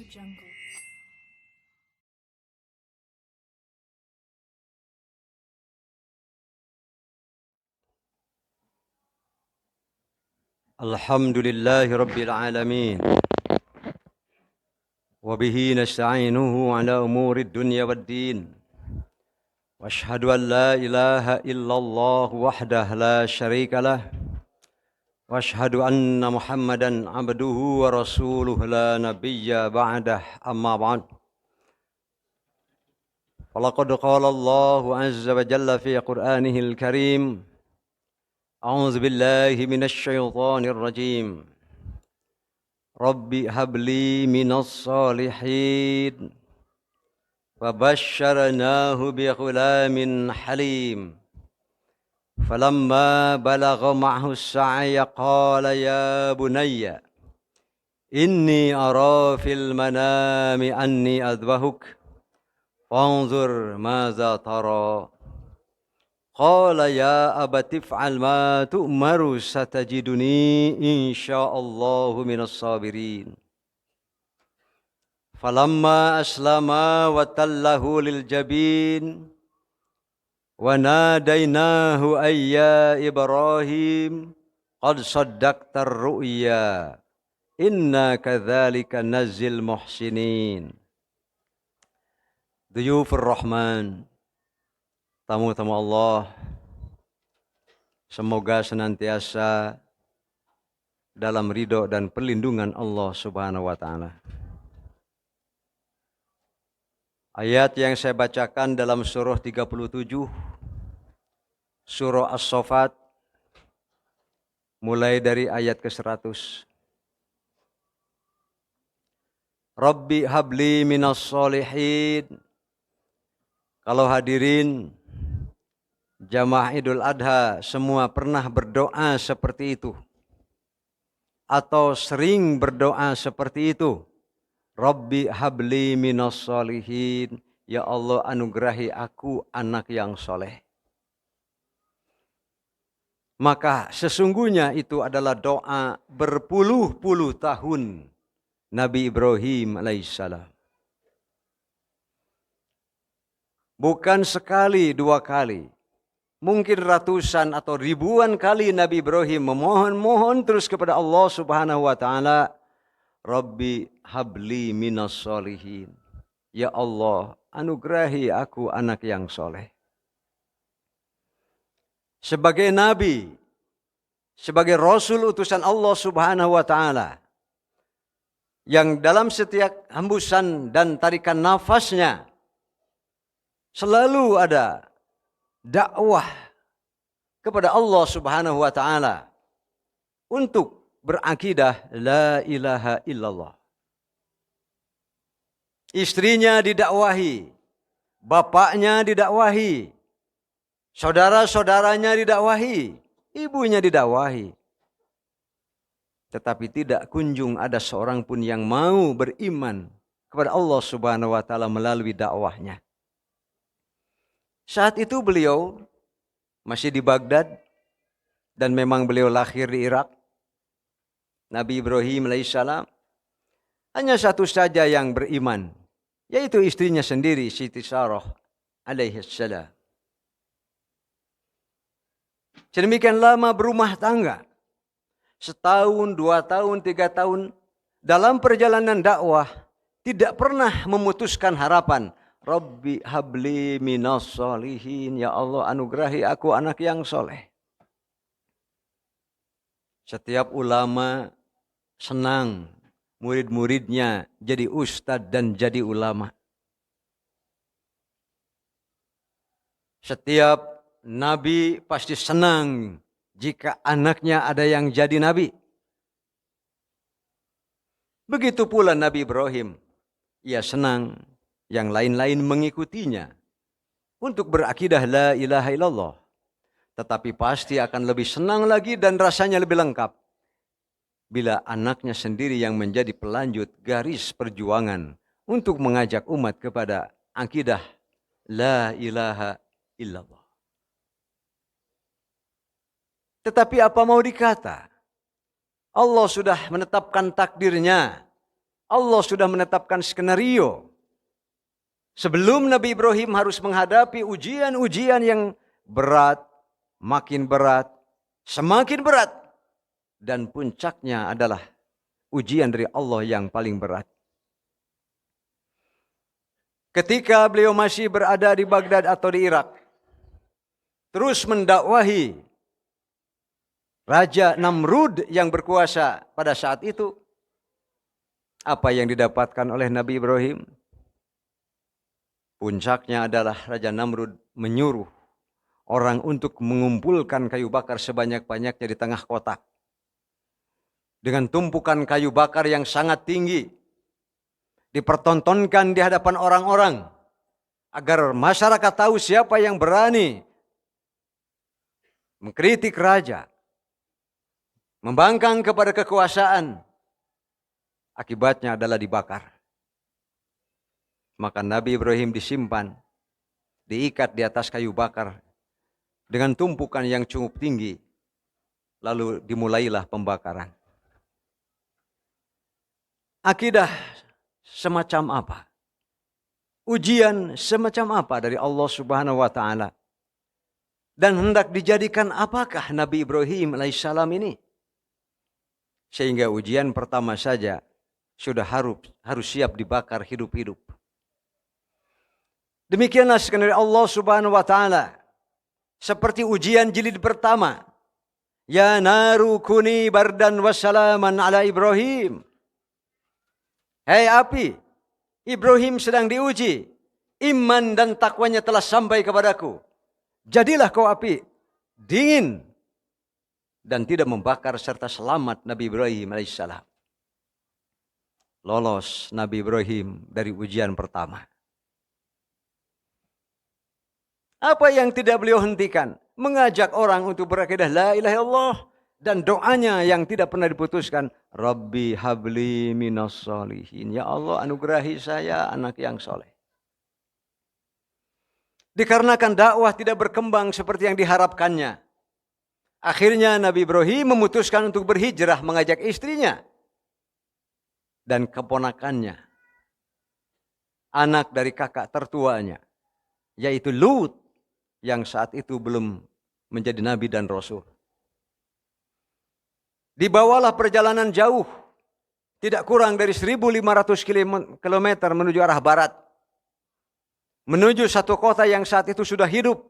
Jungle. Alhamdulillahi Rabbil Alamin. Wabihi nasta'inuhu ala umuri dunya wad din. Wa ashhadu an la ilaha illallah wahdah la syarika lah. Wa ashhadu anna Muhammadan abduhu wa rasuluh la nabiyya ba'dah amma ba'd. Falaqad qala Allahu azza wa jalla fi Qur'anihil karim. A'udzu billahi minasy syaithanir rajim. Rabbi habli minas salihin. Fabashsharnahu bighulamin halim. Falamma balagha ma'hu as-sa'ya qala ya bunayya inni ara fil manami anni adbahuk fanzur madza tara. Qala ya abati if'al ma tu'maru satajiduni insyaallahu minas sabirin. Falamma aslama wa tallahu lil jabin wa nadainahu ayya Ibrahim qad saddaqtar ru'ya inna kadzalika nazzil muhsinin. Duyufur Rahman, tamu-tamu Allah, semoga senantiasa dalam ridho dan perlindungan Allah Subhanahu wa taala. Ayat yang saya bacakan dalam surah 37, surah As-Saffat, mulai dari ayat ke-100. Rabbi habli minas solihin. Kalau hadirin jamaah Idul Adha semua pernah berdoa seperti itu, atau sering berdoa seperti itu. Rabbi habli minas solihin. Ya Allah, anugerahi aku anak yang soleh. Maka sesungguhnya itu adalah doa berpuluh-puluh tahun Nabi Ibrahim alaihissalam. Bukan sekali, dua kali. Mungkin ratusan atau ribuan kali Nabi Ibrahim memohon terus kepada Allah Subhanahu wa taala, Rabbi habli minas solihin. Ya Allah, anugerahi aku anak yang soleh. Sebagai Nabi, sebagai Rasul utusan Allah Subhanahu wa ta'ala, yang dalam setiap hembusan dan tarikan nafasnya, selalu ada dakwah kepada Allah Subhanahu wa ta'ala untuk berakidah la ilaha illallah. Istrinya didakwahi, bapaknya didakwahi, saudara-saudaranya didakwahi, ibunya didakwahi. Tetapi tidak kunjung ada seorang pun yang mau beriman kepada Allah Subhanahu wa taala melalui dakwahnya. Saat itu beliau masih di Baghdad dan memang beliau lahir di Irak. Nabi Ibrahim alaihissalam hanya satu saja yang beriman, yaitu istrinya sendiri, Siti Sarah alaihissalam. Sedemikian lama berumah tangga, setahun, 2 tahun, 3 tahun, dalam perjalanan dakwah tidak pernah memutuskan harapan. Rabbi habli minas solihin. Ya Allah, anugerahi aku anak yang soleh. Setiap ulama senang murid-muridnya jadi ustadz dan jadi ulama. Setiap nabi pasti senang jika anaknya ada yang jadi nabi. Begitu pula Nabi Ibrahim. Ia senang yang lain-lain mengikutinya untuk berakidah la ilaha illallah. Tetapi pasti akan lebih senang lagi dan rasanya lebih lengkap bila anaknya sendiri yang menjadi pelanjut garis perjuangan untuk mengajak umat kepada akidah la ilaha illallah. Tetapi apa mau dikata? Allah sudah menetapkan takdirnya Allah sudah menetapkan skenario. Sebelum Nabi Ibrahim harus menghadapi ujian-ujian yang berat, makin berat, semakin berat. Dan puncaknya adalah ujian dari Allah yang paling berat. Ketika beliau masih berada di Baghdad atau di Irak, terus mendakwahi Raja Namrud yang berkuasa pada saat itu, apa yang didapatkan oleh Nabi Ibrahim? Puncaknya adalah Raja Namrud menyuruh orang untuk mengumpulkan kayu bakar sebanyak-banyaknya di tengah kota. Dengan tumpukan kayu bakar yang sangat tinggi, dipertontonkan di hadapan orang-orang, agar masyarakat tahu siapa yang berani mengkritik raja, membangkang kepada kekuasaan. Akibatnya adalah dibakar. Maka Nabi Ibrahim disimpan, diikat di atas kayu bakar dengan tumpukan yang cukup tinggi. Lalu dimulailah pembakaran. Akidah semacam apa? Ujian semacam apa dari Allah Subhanahu wa taala? Dan hendak dijadikan apakah Nabi Ibrahim alaihissalam ini? Sehingga ujian pertama saja sudah harus siap dibakar hidup-hidup. Demikianlah skenario Allah Subhanahu wa taala. Seperti ujian jilid pertama. Ya naru kuni bardan wassalaman ala Ibrahim. Hei api, Ibrahim sedang diuji. Iman dan takwanya telah sampai kepadaku. Jadilah kau api, dingin, dan tidak membakar serta selamat Nabi Ibrahim alaihissalam. Lolos Nabi Ibrahim dari ujian pertama. Apa yang tidak beliau hentikan? Mengajak orang untuk berakidah la ilaha illallah. Dan doanya yang tidak pernah diputuskan. Rabbi habli minas solihin. Ya Allah, anugerahi saya anak yang soleh. Dikarenakan dakwah tidak berkembang seperti yang diharapkannya. Akhirnya Nabi Ibrahim memutuskan untuk berhijrah mengajak istrinya. Dan keponakannya. Anak dari kakak tertuanya. Yaitu Lut. Yang saat itu belum menjadi nabi dan rasul. Dibawalah perjalanan jauh. Tidak kurang dari 1.500 km menuju arah barat. Menuju satu kota yang saat itu sudah hidup.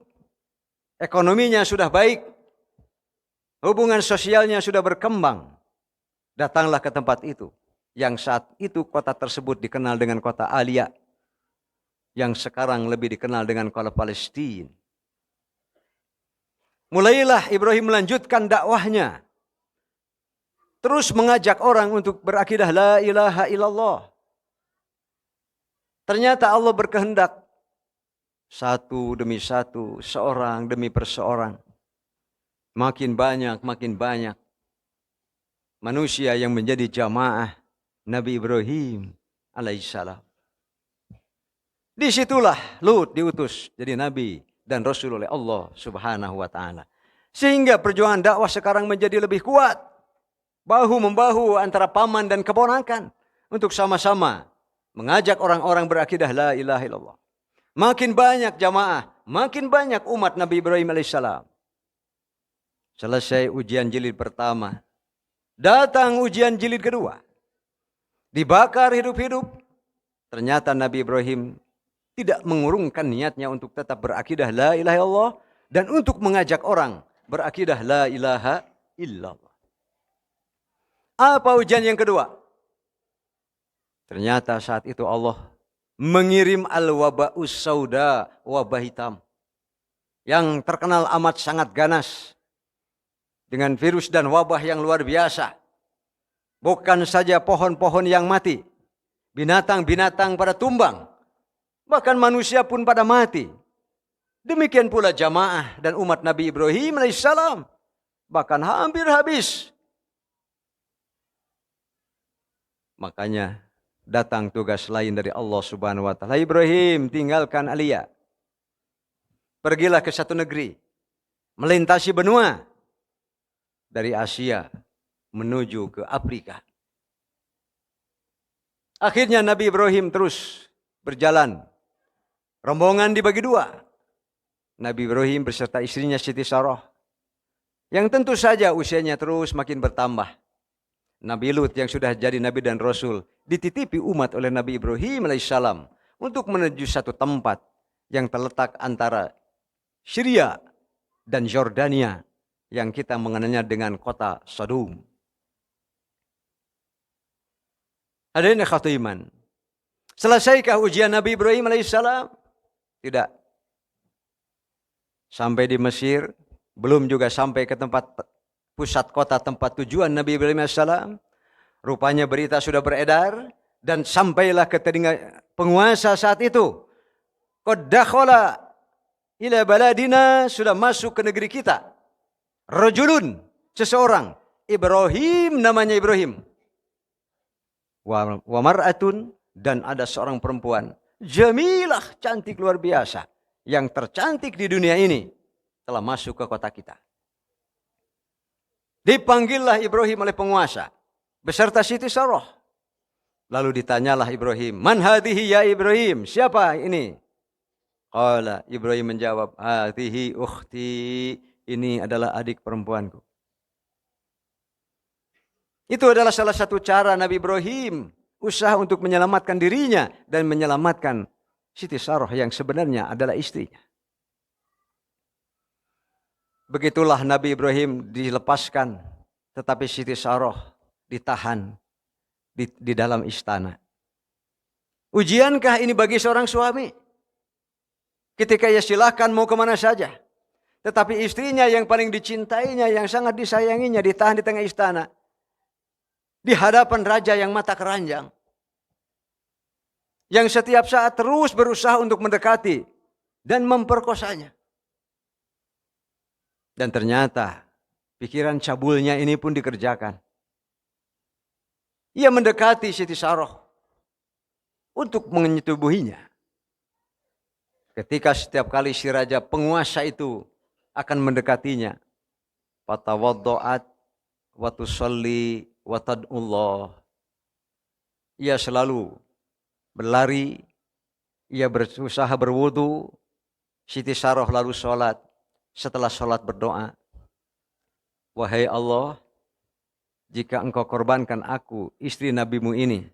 Ekonominya sudah baik. Hubungan sosialnya sudah berkembang. Datanglah ke tempat itu. Yang saat itu kota tersebut dikenal dengan kota Alia. Yang sekarang lebih dikenal dengan kota Palestina. Mulailah Ibrahim melanjutkan dakwahnya. Terus mengajak orang untuk berakidah la ilaha illallah. Ternyata Allah berkehendak. Satu demi satu, seorang demi perseorang. Makin banyak. Manusia yang menjadi jamaah Nabi Ibrahim alaihissalam. Disitulah Lut diutus jadi nabi dan rasul oleh Allah Subhanahu wa taala. Sehingga perjuangan dakwah sekarang menjadi lebih kuat. Bahu-membahu antara paman dan keponakan untuk sama-sama mengajak orang-orang berakidah la ilaha illallah. Makin banyak jamaah, makin banyak umat Nabi Ibrahim alaihissalam. Selesai ujian jilid pertama, datang ujian jilid kedua. Dibakar hidup-hidup. Ternyata Nabi Ibrahim tidak mengurungkan niatnya untuk tetap berakidah la ilaha illallah dan untuk mengajak orang berakidah la ilaha illallah. Apa ujian yang kedua? Ternyata saat itu Allah mengirim al-waba'us sauda, wabah hitam. Yang terkenal amat sangat ganas. Dengan virus dan wabah yang luar biasa. Bukan saja pohon-pohon yang mati. Binatang-binatang pada tumbang. Bahkan manusia pun pada mati. Demikian pula jamaah dan umat Nabi Ibrahim alaihissalam. Bahkan hampir habis. Makanya datang tugas lain dari Allah Subhanahu wa taala. Ibrahim, tinggalkan Alia. Pergilah ke satu negeri. Melintasi benua. Dari Asia menuju ke Afrika. Akhirnya Nabi Ibrahim terus berjalan. Rombongan dibagi dua. Nabi Ibrahim beserta istrinya Siti Sarah. Yang tentu saja usianya terus makin bertambah. Nabi Lut yang sudah jadi Nabi dan Rasul dititipi umat oleh Nabi Ibrahim alaihissalam untuk menuju satu tempat yang terletak antara Syria dan Yordania yang kita mengenalnya dengan kota Sodom. Hadirin ikhwatul iman. Selesaikah ujian Nabi Ibrahim alaihissalam? Tidak. Sampai di Mesir, belum juga sampai ke tempat pusat kota tempat tujuan Nabi Ibrahim alaihissalam. Rupanya berita sudah beredar dan sampailah ke telinga penguasa saat itu. Qad dakhala ila baladina, sudah masuk ke negeri kita. Rajulun, seseorang, Ibrahim, namanya Ibrahim. Wa mar'atun, dan ada seorang perempuan, jamilah, cantik luar biasa, yang tercantik di dunia ini, telah masuk ke kota kita. Dipanggillah Ibrahim oleh penguasa beserta Siti Sarah. Lalu ditanyalah Ibrahim, man hadhihi ya Ibrahim, siapa ini? Qala, Ibrahim menjawab, hadhihi ukhti, ini adalah adik perempuanku. Itu adalah salah satu cara Nabi Ibrahim usaha untuk menyelamatkan dirinya dan menyelamatkan Siti Sarah yang sebenarnya adalah istrinya. Begitulah Nabi Ibrahim dilepaskan, tetapi Siti Sarah ditahan di dalam istana. Ujiankah ini bagi seorang suami? Ketika ia silahkan mau kemana saja. Tetapi istrinya yang paling dicintainya, yang sangat disayanginya, ditahan di tengah istana. Di hadapan raja yang mata keranjang. Yang setiap saat terus berusaha untuk mendekati dan memperkosanya. Dan ternyata pikiran cabulnya ini pun dikerjakan. Ia mendekati Siti Sarah untuk menyetubuhinya. Ketika setiap kali si raja penguasa itu akan mendekatinya, fatawaddo'at wa tusalli wa tad'ullah. Ia selalu berlari, ia berusaha berwudu. Siti Sarah lalu sholat. Setelah sholat berdoa, wahai Allah, jika engkau korbankan aku, istri nabimu ini,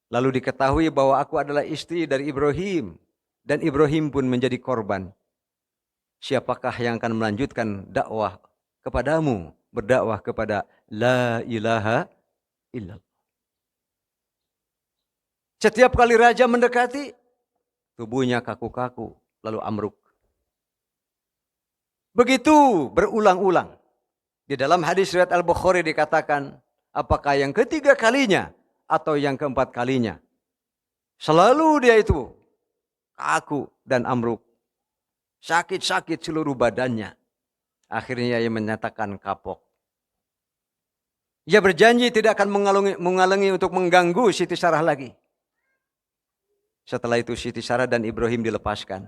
lalu diketahui bahwa aku adalah istri dari Ibrahim, dan Ibrahim pun menjadi korban, siapakah yang akan melanjutkan dakwah kepadamu, berdakwah kepada la ilaha illallah. Setiap kali raja mendekati, tubuhnya kaku-kaku, lalu amruk. Begitu berulang-ulang. Di dalam hadis riwayat Al-Bukhari dikatakan, apakah yang ketiga kalinya atau yang keempat kalinya, selalu dia itu kaku dan amruk. Sakit-sakit seluruh badannya. Akhirnya ia menyatakan kapok. Ia berjanji tidak akan mengalangi untuk mengganggu Siti Sarah lagi. Setelah itu Siti Sarah dan Ibrahim dilepaskan.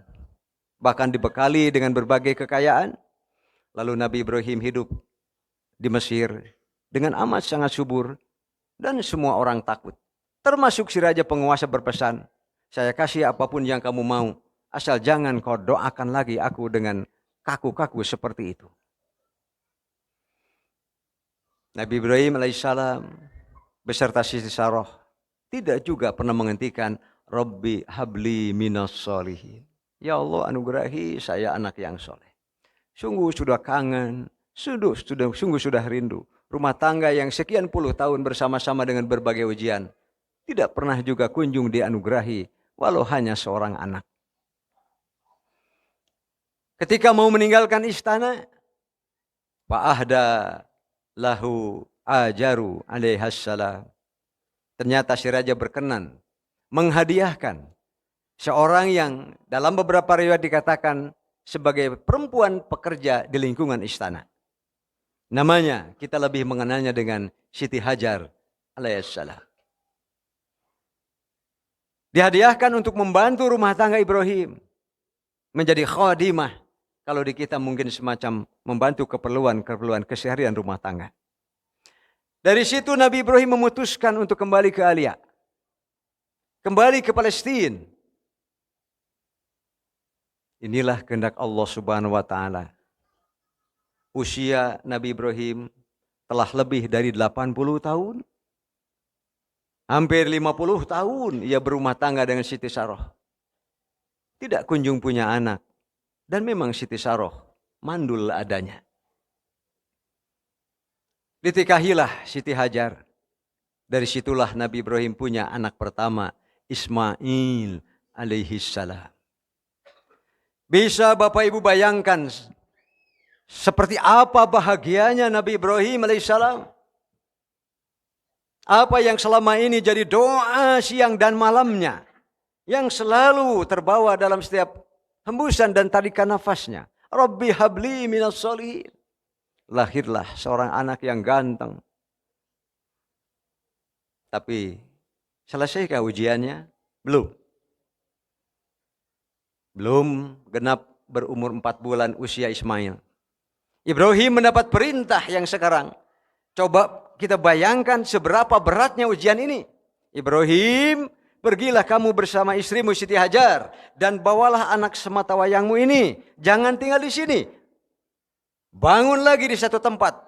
Bahkan dibekali dengan berbagai kekayaan. Lalu Nabi Ibrahim hidup di Mesir dengan amat sangat subur. Dan semua orang takut. Termasuk si raja penguasa berpesan, saya kasih apapun yang kamu mau. Asal jangan kau doakan lagi aku dengan kaku-kaku seperti itu. Nabi Ibrahim alaihissalam beserta Siti Sarah tidak juga pernah menghentikan Rabbi habli minas sholihin. Ya Allah, anugerahi saya anak yang soleh. Sungguh sudah kangen, sungguh sudah rindu. Rumah tangga yang sekian puluh tahun bersama-sama dengan berbagai ujian. Tidak pernah juga kunjung dianugerahi, walau hanya seorang anak. Ketika mau meninggalkan istana, fa'ahda lahu ajaru alaihassalam. Ternyata si raja berkenan menghadiahkan seorang yang dalam beberapa riwayat dikatakan sebagai perempuan pekerja di lingkungan istana. Namanya kita lebih mengenalnya dengan Siti Hajar alaihissalam. Dihadiahkan untuk membantu rumah tangga Ibrahim. Menjadi khadimah. Kalau di kita mungkin semacam membantu keperluan keseharian rumah tangga. Dari situ Nabi Ibrahim memutuskan untuk kembali ke Alia. kembali ke Palestina. Inilah kehendak Allah Subhanahu wa taala. Usia Nabi Ibrahim telah lebih dari 80 tahun. Hampir 50 tahun ia berumah tangga dengan Siti Saroh. Tidak kunjung punya anak. Dan memang Siti Saroh mandul adanya. Ditikahilah Siti Hajar. Dari situlah Nabi Ibrahim punya anak pertama, Ismail alaihi salam. Bisa Bapak Ibu bayangkan seperti apa bahagianya Nabi Ibrahim alaihi salam? Apa yang selama ini jadi doa siang dan malamnya, yang selalu terbawa dalam setiap hembusan dan tarikan nafasnya. Rabbi habli minas sholihin. Lahirlah seorang anak yang ganteng. Tapi selesaikah ujiannya? Belum. Belum genap berumur 4 bulan usia Ismail. Ibrahim mendapat perintah yang sekarang. Coba kita bayangkan seberapa beratnya ujian ini. Ibrahim, pergilah kamu bersama istrimu Siti Hajar dan bawalah anak sematawayangmu ini. Jangan tinggal di sini. Bangun lagi di satu tempat.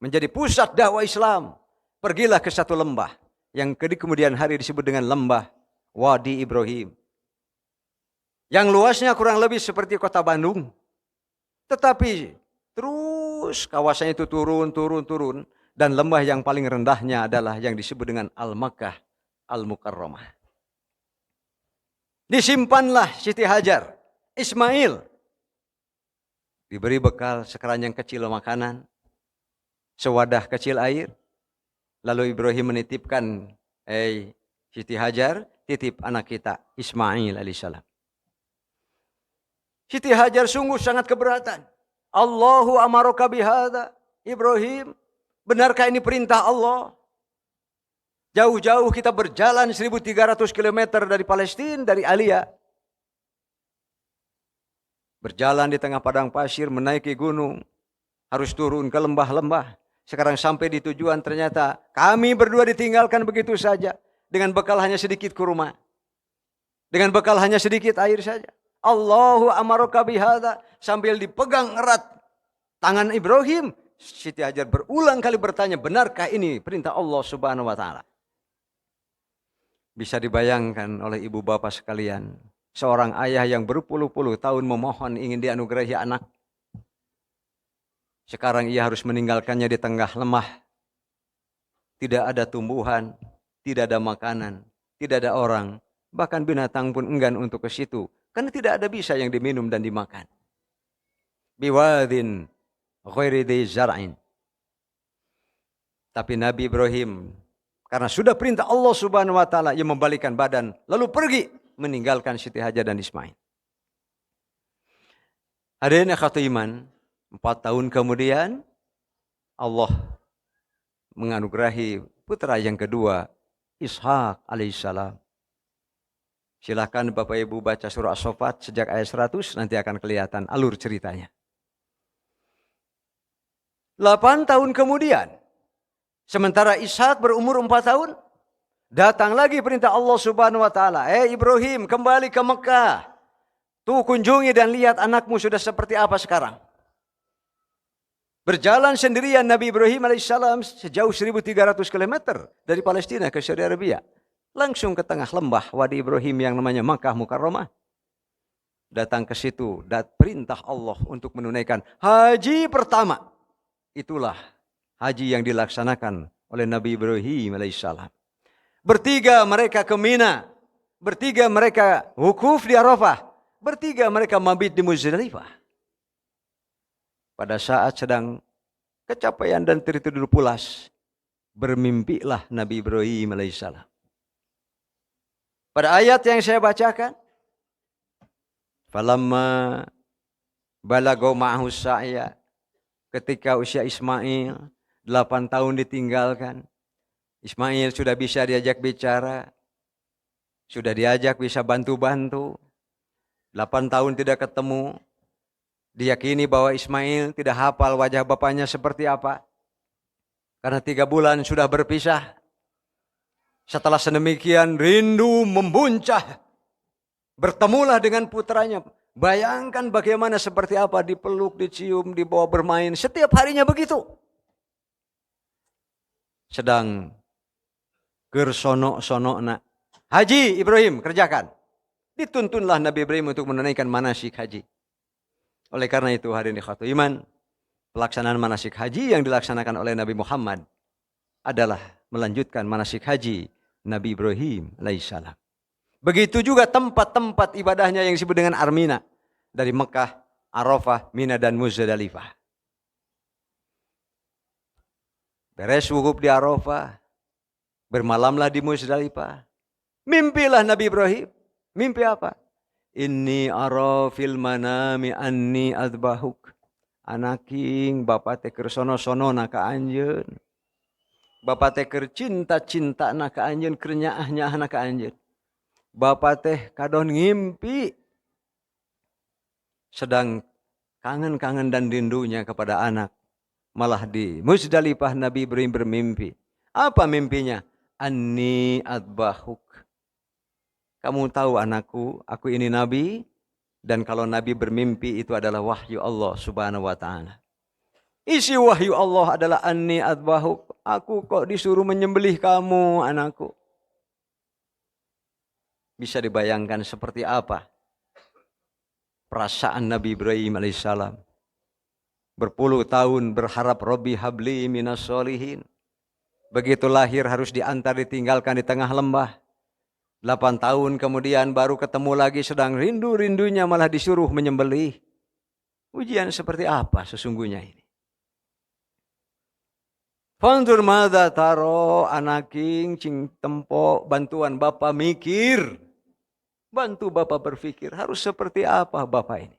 Menjadi pusat dakwah Islam. Pergilah ke satu lembah. Yang di kemudian hari disebut dengan lembah Wadi Ibrahim. Yang luasnya kurang lebih seperti kota Bandung. Tetapi terus kawasannya itu turun. Dan lembah yang paling rendahnya adalah yang disebut dengan Al-Makkah Al-Mukarramah. Disimpanlah Siti Hajar, Ismail. Diberi bekal sekeranjang kecil makanan, sewadah kecil air. Lalu Ibrahim menitipkan, Siti Hajar, titip anak kita Ismail alaihissalam. Siti Hajar sungguh sangat keberatan. Allahu amaraka bihadza, Ibrahim, benarkah ini perintah Allah? Jauh-jauh kita berjalan 1.300 km dari Palestina, dari Alia. Berjalan di tengah padang pasir, menaiki gunung. Harus turun ke lembah-lembah. Sekarang sampai di tujuan ternyata kami berdua ditinggalkan begitu saja. Dengan bekal hanya sedikit kurma. Dengan bekal hanya sedikit air saja. Allahu amaraka bihadza. Sambil dipegang erat tangan Ibrahim. Siti Hajar berulang kali bertanya, benarkah ini perintah Allah Subhanahu wa taala? Bisa dibayangkan oleh ibu bapak sekalian, seorang ayah yang berpuluh-puluh tahun memohon ingin dianugerahi anak. Sekarang ia harus meninggalkannya di tengah lemah. Tidak ada tumbuhan, tidak ada makanan, tidak ada orang, bahkan binatang pun enggan untuk ke situ, karena tidak ada bisa yang diminum dan dimakan. Biwadin ghairi dzi zar'in. Tapi Nabi Ibrahim, karena sudah perintah Allah Subhanahu wa taala, ia membalikkan badan lalu pergi meninggalkan Siti Hajar dan Ismail. Hadirin akhwat iman, 4 tahun kemudian Allah menganugerahi putra yang kedua, Ishak alaihissalam. Silakan Bapak Ibu baca surah As-Saffat sejak ayat 100, nanti akan kelihatan alur ceritanya. 8 tahun kemudian, sementara Ishak berumur 4 tahun, datang lagi perintah Allah Subhanahu wa taala, Ibrahim, kembali ke Mekah. Tuh kunjungi dan lihat anakmu sudah seperti apa sekarang. Berjalan sendirian Nabi Ibrahim alaihissalam sejauh 1.300 km dari Palestina ke Saudi Arabia. Langsung ke tengah lembah Wadi Ibrahim yang namanya Makkah Mukarramah. Datang ke situ, perintah Allah untuk menunaikan haji pertama. Itulah haji yang dilaksanakan oleh Nabi Ibrahim alaihissalam. Bertiga mereka ke Mina. Bertiga mereka wukuf di Arafah. Bertiga mereka mabit di Muzdalifah. Pada saat sedang kecapean dan tertidur pulas, bermimpilah Nabi Ibrahim alaihissalam. Pada ayat yang saya bacakan, falamma balagha ma'ahu sa'ya, ketika usia Ismail 8 tahun ditinggalkan, Ismail sudah bisa diajak bicara, sudah diajak bisa bantu-bantu. 8 tahun tidak ketemu, diyakini bahwa Ismail tidak hafal wajah bapaknya seperti apa. Karena 3 bulan sudah berpisah. Setelah sedemikian rindu membuncah. Bertemulah dengan putranya. Bayangkan bagaimana seperti apa dipeluk, dicium, dibawa bermain. Setiap harinya begitu. Sedang gersono-sono nak. Haji Ibrahim kerjakan. Dituntunlah Nabi Ibrahim untuk menunaikan manasik haji. Oleh karena itu hari ini khatu iman. Pelaksanaan manasik haji yang dilaksanakan oleh Nabi Muhammad adalah melanjutkan manasik haji Nabi Ibrahim alaihissalam. Begitu juga tempat-tempat ibadahnya yang disebut dengan Armina. Dari Mekah, Arafah, Mina dan Muzdalifah. Beres wukuf di Arafah. Bermalamlah di Muzdalifah. Mimpilah Nabi Ibrahim. Mimpi apa? Inni ara fil manami anni adbahuk. Anaking bapak teh keur sono-sono na ka anjeun. Bapak teh keur cinta-cinta na ka anjeun, keur nyaah-nyaah na ka anjeun. Bapak teh kadon ngimpi. Sedang kangen-kangen dan rindunya kepada anak. Malah di Muzdalifah Nabi Ibrahim bermimpi. Apa mimpinya? Anni adbahuk. Kamu tahu anakku, aku ini Nabi. Dan kalau Nabi bermimpi itu adalah wahyu Allah subhanahu wa ta'ala. Isi wahyu Allah adalah anni adbahuk. Aku kok disuruh menyembelih kamu anakku. Bisa dibayangkan seperti apa perasaan Nabi Ibrahim alaihissalam. Berpuluh tahun berharap Robbi habli minas solihin. Begitu lahir harus diantar ditinggalkan di tengah lembah. 8 tahun kemudian baru ketemu lagi, sedang rindu-rindunya malah disuruh menyembelih. Ujian seperti apa sesungguhnya ini? Fanzur madza taro anaking cing tempo bantuan Bapak mikir. Bantu Bapak berpikir harus seperti apa Bapak ini.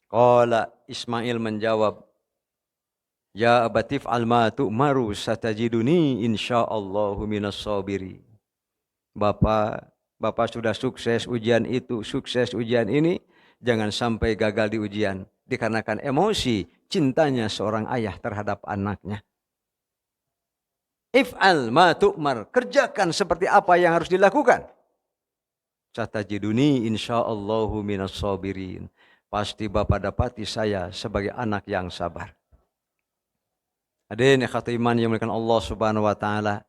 Qala Ismail menjawab, ya abatif alma tu'maru satajiduni insyaallahu minas sabirin. Bapak sudah sukses ujian itu, sukses ujian ini, jangan sampai gagal di ujian dikarenakan emosi cintanya seorang ayah terhadap anaknya. If'al ma tu'mar, kerjakan seperti apa yang harus dilakukan. Satajiduni insyaallahu minas sabirin. Pasti Bapak dapati saya sebagai anak yang sabar. Hadirin ikhwati iman yang dimuliakan Allah Subhanahu wa taala.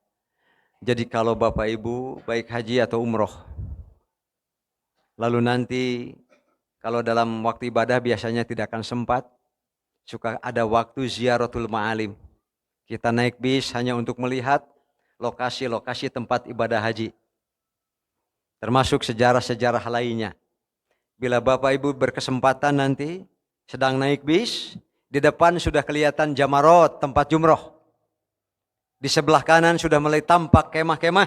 Jadi kalau Bapak Ibu baik haji atau umroh, lalu nanti kalau dalam waktu ibadah biasanya tidak akan sempat, suka ada waktu ziaratul ma'alim. Kita naik bis hanya untuk melihat lokasi-lokasi tempat ibadah haji. Termasuk sejarah-sejarah lainnya. Bila Bapak Ibu berkesempatan nanti sedang naik bis, di depan sudah kelihatan Jamarot, tempat jumroh. Di sebelah kanan sudah mulai tampak kemah-kemah.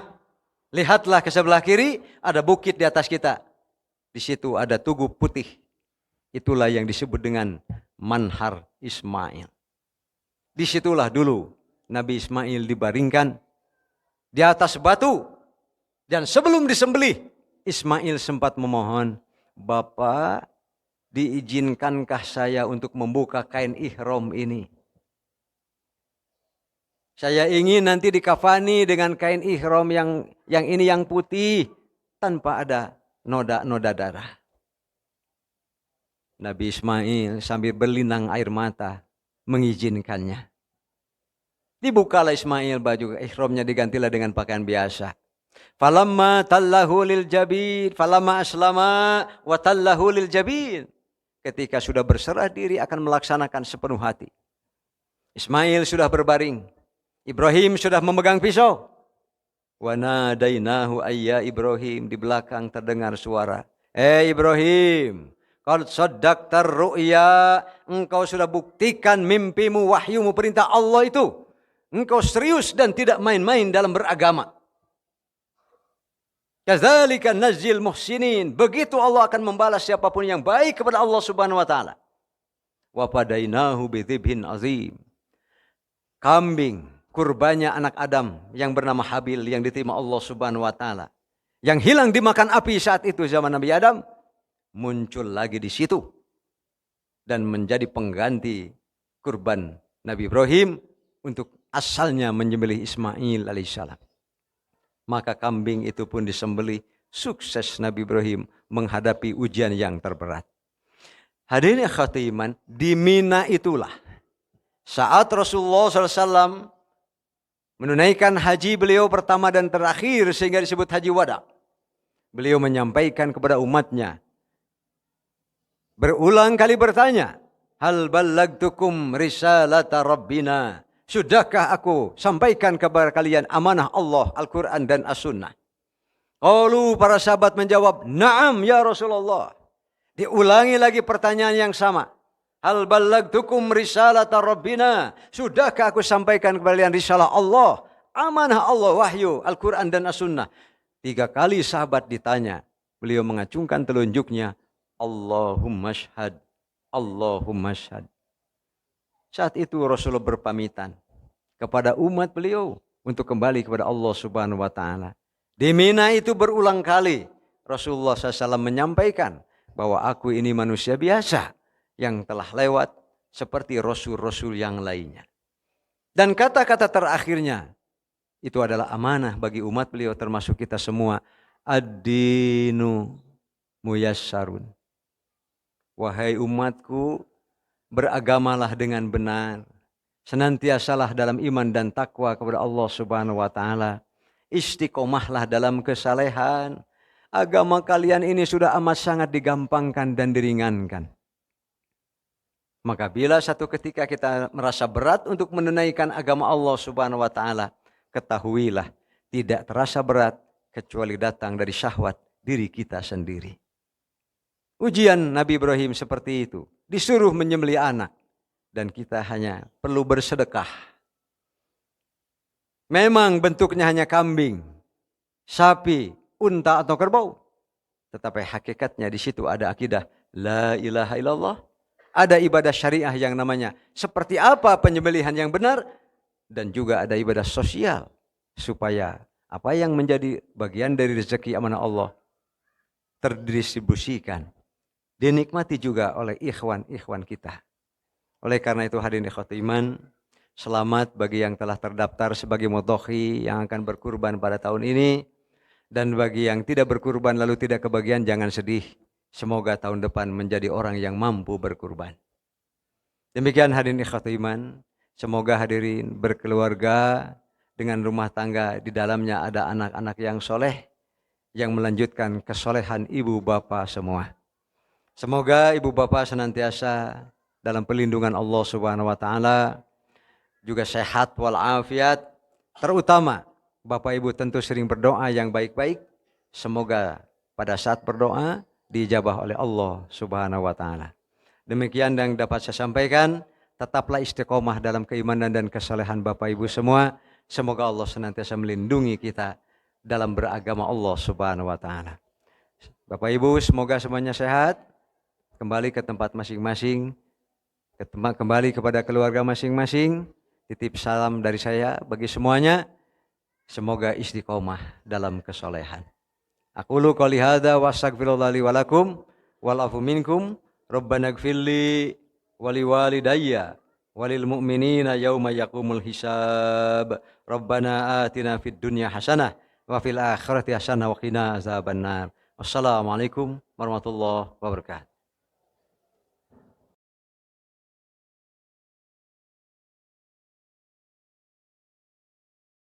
Lihatlah ke sebelah kiri, ada bukit di atas kita. Di situ ada tugu putih. Itulah yang disebut dengan Manhar Ismail. Disitulah dulu Nabi Ismail dibaringkan di atas batu. Dan sebelum disembelih, Ismail sempat memohon, Bapak, diizinkankah saya untuk membuka kain ihram ini? Saya ingin nanti dikafani dengan kain ihram yang ini yang putih tanpa ada noda-noda darah. Nabi Ismail sambil berlinang air mata mengizinkannya. Dibukalah Ismail baju ihramnya, digantilah dengan pakaian biasa. Falamma tallahu lil jabin, falamma aslama wa tallahu lil jabin. Ketika sudah berserah diri akan melaksanakan sepenuh hati. Ismail sudah berbaring. Ibrahim sudah memegang pisau. Wa nadainahu ayya Ibrahim, di belakang terdengar suara. Ibrahim, qad saddaqtar ru'ya, engkau sudah buktikan mimpimu, wahyumu, perintah Allah itu. Engkau serius dan tidak main-main dalam beragama. Kadzalika najzil muhsinin, begitu Allah akan membalas siapapun yang baik kepada Allah Subhanahu wa taala. Wa fadainahu bidzibhin azim. Kambing kurbannya anak Adam yang bernama Habil yang diterima Allah Subhanahu wa taala. Yang hilang dimakan api saat itu zaman Nabi Adam muncul lagi di situ dan menjadi pengganti kurban Nabi Ibrahim untuk asalnya menyembelih Ismail alaihissalam. Maka kambing itu pun disembelih. Sukses Nabi Ibrahim menghadapi ujian yang terberat. Hadirin ikhwati iman, di Mina itulah saat Rasulullah SAW menunaikan haji beliau pertama dan terakhir sehingga disebut haji wada. Beliau menyampaikan kepada umatnya, berulang kali bertanya, hal ballagtukum risalata rabbina. Sudahkah aku sampaikan kepada kalian amanah Allah, Al-Quran dan As-Sunnah? Lalu para sahabat menjawab, na'am ya Rasulullah. Diulangi lagi pertanyaan yang sama. Hal ballagtukum risalata rabbina. Sudahkah aku sampaikan kepada kalian risalah Allah, amanah Allah, wahyu, Al-Quran dan As-Sunnah? 3 kali sahabat ditanya. Beliau mengacungkan telunjuknya. Allahumma syhad. Allahumma syhad. Saat itu Rasulullah berpamitan kepada umat beliau untuk kembali kepada Allah Subhanahu wa taala. Di Mina itu berulang kali Rasulullah SAW menyampaikan bahwa aku ini manusia biasa yang telah lewat seperti rasul-rasul yang lainnya. Dan kata-kata terakhirnya itu adalah amanah bagi umat beliau termasuk kita semua. Ad-dinu muyassarun. Wahai umatku, beragamalah dengan benar. Senantiasalah dalam iman dan takwa kepada Allah Subhanahu wa taala. Istiqomahlah dalam kesalehan. Agama kalian ini sudah amat sangat digampangkan dan diringankan. Maka bila satu ketika kita merasa berat untuk menunaikan agama Allah Subhanahu wa taala, ketahuilah tidak terasa berat kecuali datang dari syahwat diri kita sendiri. Ujian Nabi Ibrahim seperti itu, disuruh menyembelih anak dan kita hanya perlu bersedekah. Memang bentuknya hanya kambing, sapi, unta atau kerbau. Tetapi hakikatnya di situ ada akidah la ilaha illallah. Ada ibadah syariah yang namanya seperti apa penyembelihan yang benar. Dan juga ada ibadah sosial. Supaya apa yang menjadi bagian dari rezeki amanah Allah terdistribusikan. Dinikmati juga oleh ikhwan-ikhwan kita. Oleh karena itu hadirin ikhwati iman, selamat bagi yang telah terdaftar sebagai mudhohi yang akan berkurban pada tahun ini. Dan bagi yang tidak berkurban lalu tidak kebagian, jangan sedih. Semoga tahun depan menjadi orang yang mampu berkurban. Demikian hadirin ikhwati iman. Semoga hadirin berkeluarga dengan rumah tangga di dalamnya ada anak-anak yang soleh. Yang melanjutkan kesolehan ibu bapak semua. Semoga ibu bapak senantiasa dalam perlindungan Allah Subhanahu wa taala. Juga sehat walafiat. Terutama Bapak Ibu tentu sering berdoa yang baik-baik. Semoga pada saat berdoa diijabah oleh Allah Subhanahu wa taala. Demikian yang dapat saya sampaikan. Tetaplah istiqomah dalam keimanan dan kesalehan Bapak Ibu semua. Semoga Allah senantiasa melindungi kita dalam beragama Allah Subhanahu wa taala. Bapak Ibu semoga semuanya sehat. Kembali ke tempat masing-masing. Kembali kepada keluarga masing-masing. Titip salam dari saya bagi semuanya. Semoga istiqomah dalam kesolehan. Aqulu qouli hadza wa astaghfirullah li wa lakum wal afu minkum. Rabbana ighfirli wa liwalidayya walil mu'minina yauma yaqumul hisab. Rabbana atina fid dunya hasanah wa fil akhirati hasanah wa qina azabannar. Wassalamualaikum warahmatullahi wabarakatuh.